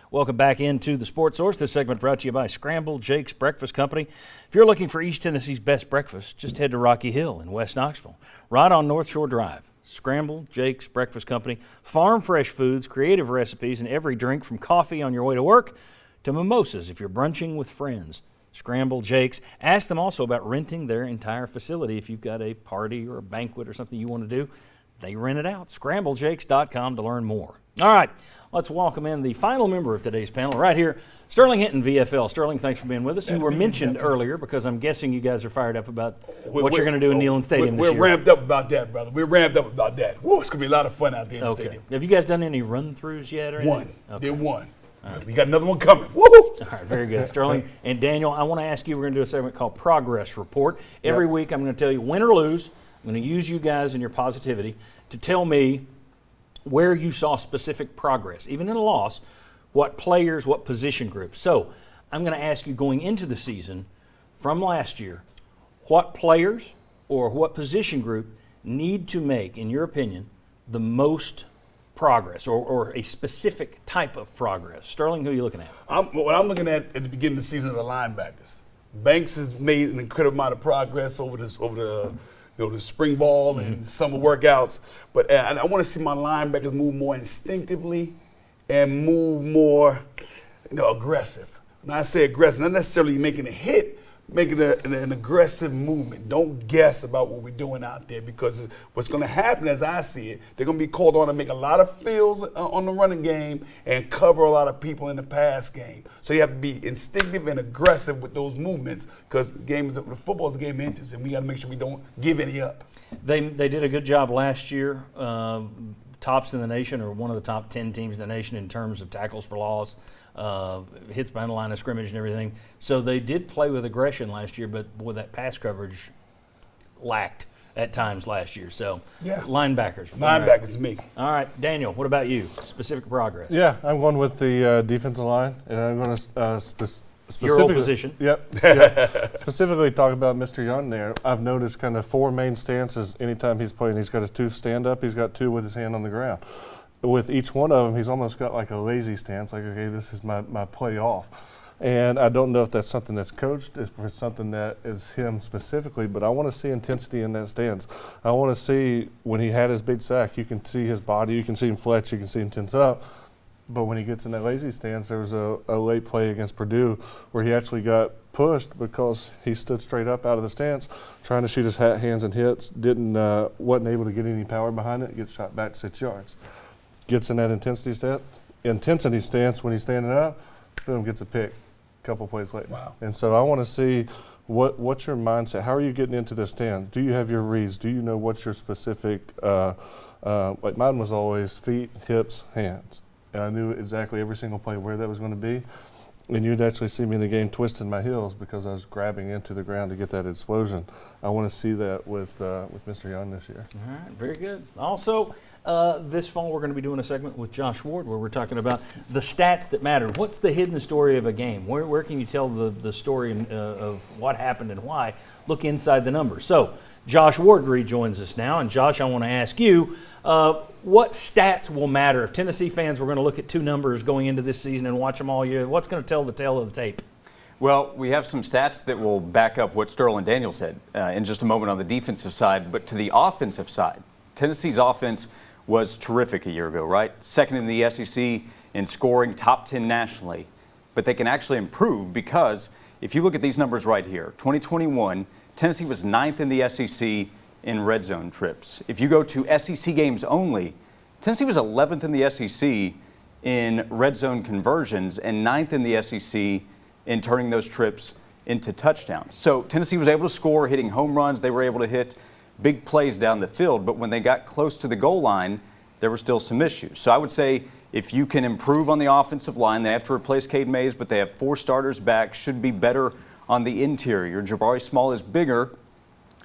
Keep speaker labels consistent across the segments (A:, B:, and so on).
A: Welcome back into the Sports Source. This segment brought to you by Scramble Jake's Breakfast Company. If you're looking for East Tennessee's best breakfast, just head to Rocky Hill in West Knoxville, right on North Shore Drive. Scramble Jake's Breakfast Company, farm fresh foods, creative recipes, and every drink from coffee on your way to work to mimosas if you're brunching with friends. Scramble Jake's. Ask them also about renting their entire facility if you've got a party or a banquet or something you want to do. They rent it out. ScrambleJakes.com to learn more. All right, let's welcome in the final member of today's panel right here, Sterling Hinton, VFL. Sterling, thanks for being with us. You were mentioned earlier because I'm guessing you guys are fired up about what you're going to do in Neyland Stadium this year.
B: We're ramped up about that, brother. We're ramped up about that. Woo, it's going to be a lot of fun out there in the stadium.
A: Have you guys done any run-throughs yet? Or
B: One.
A: Okay.
B: Did one.
A: Right.
B: We got another one coming. Woo!
A: All right, very good. Sterling and Daniel, I want to ask you, we're going to do a segment called Progress Report. Every week I'm going to tell you win or lose. I'm going to use you guys and your positivity to tell me where you saw specific progress, even in a loss, what players, what position groups. So I'm going to ask you going into the season from last year, what players or what position group need to make, in your opinion, the most progress or a specific type of progress? Sterling, who are you looking at?
B: What I'm looking at the beginning of the season are the linebackers. Banks has made an incredible amount of progress over the spring ball and summer workouts. But I want to see my linebackers move more instinctively and move more, aggressive. When I say aggressive, not necessarily making a hit, making an aggressive movement. Don't guess about what we're doing out there, because what's going to happen, as I see it, they're going to be called on to make a lot of fields on the running game and cover a lot of people in the pass game. So you have to be instinctive and aggressive with those movements, because the football is a game of inches, and we got to make sure we don't give any up.
A: They did a good job last year. Tops in the nation, or one of the top 10 teams in the nation in terms of tackles for loss, hits behind the line of scrimmage and everything. So they did play with aggression last year, but boy, that pass coverage lacked at times last year. So linebackers.
B: Linebackers is me.
A: All right, Daniel, what about you? Specific progress.
C: Yeah, I'm going with the defensive line, and I'm going to specifically
A: your old position.
C: Yep. Specifically talk about Mr. Young there. I've noticed kind of four main stances anytime he's playing. He's got his two stand-up. He's got two with his hand on the ground. With each one of them, he's almost got like a lazy stance, like, okay, this is my play off. And I don't know if that's something that's coached, if it's something that is him specifically, but I want to see intensity in that stance. I want to see when he had his big sack, you can see his body, you can see him flex, you can see him tense up. But when he gets in that lazy stance, there was a late play against Purdue where he actually got pushed because he stood straight up out of the stance, trying to shoot his hands and hips, wasn't able to get any power behind it, gets shot back 6 yards. Gets in that intensity stance when he's standing up, boom, gets a pick a couple plays later.
B: Wow.
C: And so I want to see what's your mindset. How are you getting into the stance? Do you have your reads? Do you know what's your specific, like mine was always feet, hips, hands. And I knew exactly every single play where that was going to be. And you'd actually see me in the game twisting my heels because I was grabbing into the ground to get that explosion. I want to see that with Mr. Young this year.
A: All right, very good. Also, this fall we're going to be doing a segment with Josh Ward where we're talking about the stats that matter. What's the hidden story of a game? Where can you tell the story of what happened and why? Look inside the numbers. So Josh Ward rejoins us now. And Josh, I want to ask you, what stats will matter? If Tennessee fans were going to look at two numbers going into this season and watch them all year, what's going to tell the tale of the tape?
D: Well, we have some stats that will back up what Sterling Daniel said in just a moment on the defensive side. But to the offensive side, Tennessee's offense was terrific a year ago, right? Second in the SEC in scoring, top 10 nationally. But they can actually improve because if you look at these numbers right here, 2021, Tennessee was 9th in the SEC in red zone trips. If you go to SEC games only, Tennessee was 11th in the SEC in red zone conversions and 9th in the SEC in turning those trips into touchdowns. So Tennessee was able to score, hitting home runs. They were able to hit big plays down the field, but when they got close to the goal line, there were still some issues. So I would say if you can improve on the offensive line, they have to replace Cade Mays, but they have 4 starters back, should be better on the interior. Jabari Small is bigger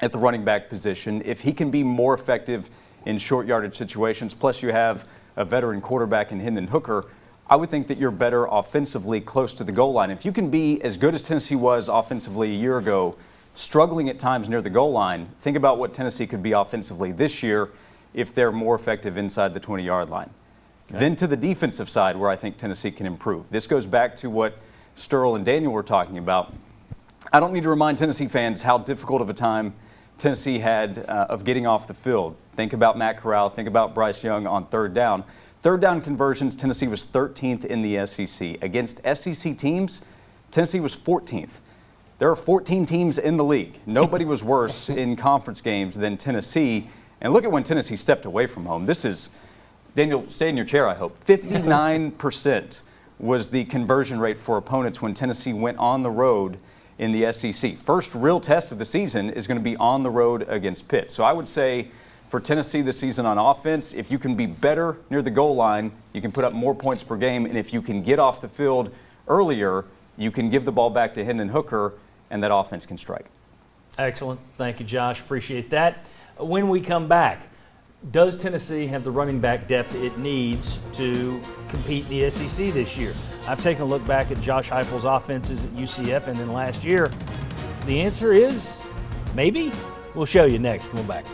D: at the running back position. If he can be more effective in short yardage situations, plus you have a veteran quarterback in Hendon Hooker, I would think that you're better offensively close to the goal line. If you can be as good as Tennessee was offensively a year ago, struggling at times near the goal line, think about what Tennessee could be offensively this year if they're more effective inside the 20-yard line. Then to the defensive side, where I think Tennessee can improve. This goes back to what Sterl and Daniel were talking about. I don't need to remind Tennessee fans how difficult of a time Tennessee had of getting off the field. Think about Matt Corral, think about Bryce Young on third down. Third down conversions, Tennessee was 13th in the SEC. Against SEC teams, Tennessee was 14th. There are 14 teams in the league. Nobody was worse in conference games than Tennessee. And look at when Tennessee stepped away from home. This is, Daniel, stay in your chair, I hope. 59% was the conversion rate for opponents when Tennessee went on the road in the SEC. First real test of the season is going to be on the road against Pitt. So I would say for Tennessee this season on offense, if you can be better near the goal line, you can put up more points per game. And if you can get off the field earlier, you can give the ball back to Hendon Hooker, and that offense can strike.
A: Excellent. Thank you, Josh. Appreciate that. When we come back, does Tennessee have the running back depth it needs to compete in the SEC this year? I've taken a look back at Josh Heupel's offenses at UCF and then last year. The answer is maybe. We'll show you next. Come on back.